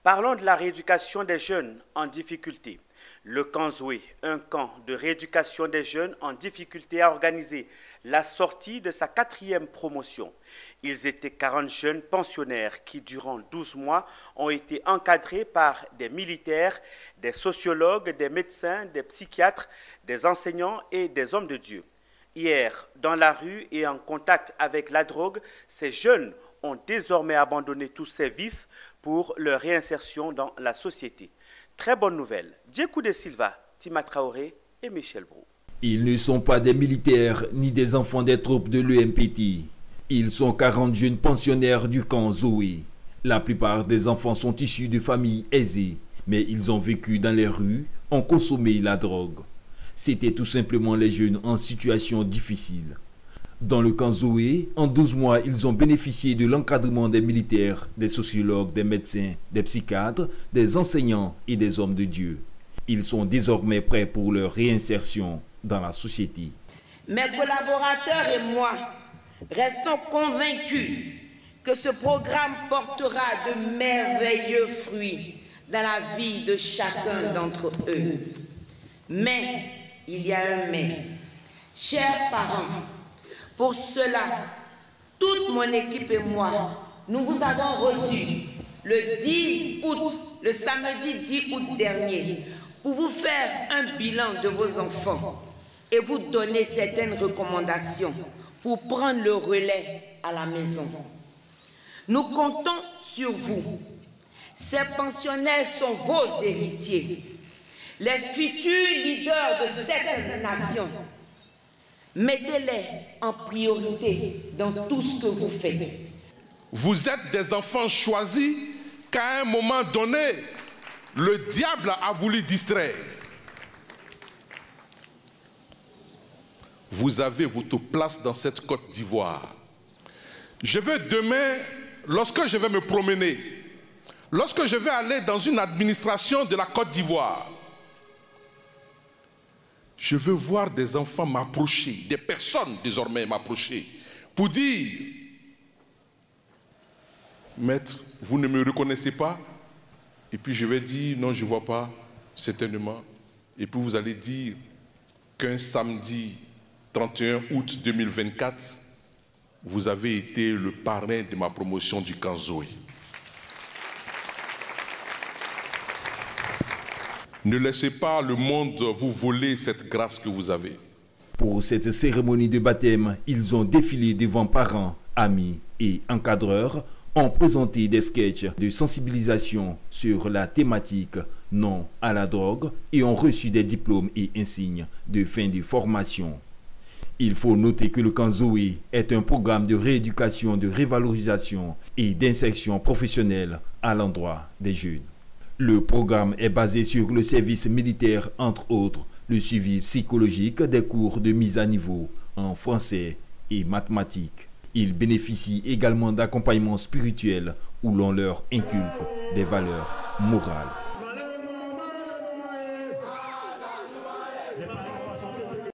Parlons de la rééducation des jeunes en difficulté. Le camp Zoé, un camp de rééducation des jeunes en difficulté, a organisé la sortie de sa 4e promotion. Ils étaient 40 jeunes pensionnaires qui, durant 12 mois, ont été encadrés par des militaires, des sociologues, des médecins, des psychiatres, des enseignants et des hommes de Dieu. Hier, dans la rue et en contact avec la drogue, ces jeunes ont désormais abandonné tous ces vices pour leur réinsertion dans la société. Très bonne nouvelle. Djekou de Silva, Tima Traoré et Michel Brou. Ils ne sont pas des militaires ni des enfants des troupes de l'EMPT. Ils sont 40 jeunes pensionnaires du camp Zoé. La plupart des enfants sont issus de familles aisées, mais ils ont vécu dans les rues, ont consommé la drogue. C'étaient tout simplement les jeunes en situation difficile. Dans le camp Zoé, en 12 mois, ils ont bénéficié de l'encadrement des militaires, des sociologues, des médecins, des psychiatres, des enseignants et des hommes de Dieu. Ils sont désormais prêts pour leur réinsertion dans la société. Mes collaborateurs et moi restons convaincus que ce programme portera de merveilleux fruits dans la vie de chacun d'entre eux. Mais, il y a un mais. Chers parents, pour cela, toute mon équipe et moi, nous vous avons reçu le 10 août, le samedi 10 août dernier, pour vous faire un bilan de vos enfants et vous donner certaines recommandations pour prendre le relais à la maison. Nous comptons sur vous. Ces pensionnaires sont vos héritiers, les futurs leaders de cette nation. Mettez-les en priorité dans tout ce que vous faites. Vous êtes des enfants choisis qu'à un moment donné, le diable a voulu distraire. Vous avez votre place dans cette Côte d'Ivoire. Je veux demain, lorsque je vais me promener, lorsque je vais aller dans une administration de la Côte d'Ivoire, je veux voir des enfants m'approcher, des personnes désormais m'approcher, pour dire, maître, vous ne me reconnaissez pas? Et puis je vais dire, non, je ne vois pas, certainement. Et puis vous allez dire qu'un samedi 31 août 2024, vous avez été le parrain de ma promotion du camp Zoé. Ne laissez pas le monde vous voler cette grâce que vous avez. Pour cette cérémonie de baptême, ils ont défilé devant parents, amis et encadreurs, ont présenté des sketchs de sensibilisation sur la thématique non à la drogue et ont reçu des diplômes et insignes de fin de formation. Il faut noter que le camp Zoé est un programme de rééducation, de révalorisation et d'insertion professionnelle à l'endroit des jeunes. Le programme est basé sur le service militaire, entre autres, le suivi psychologique, des cours de mise à niveau en français et mathématiques. Ils bénéficient également d'accompagnement spirituel où l'on leur inculque des valeurs morales.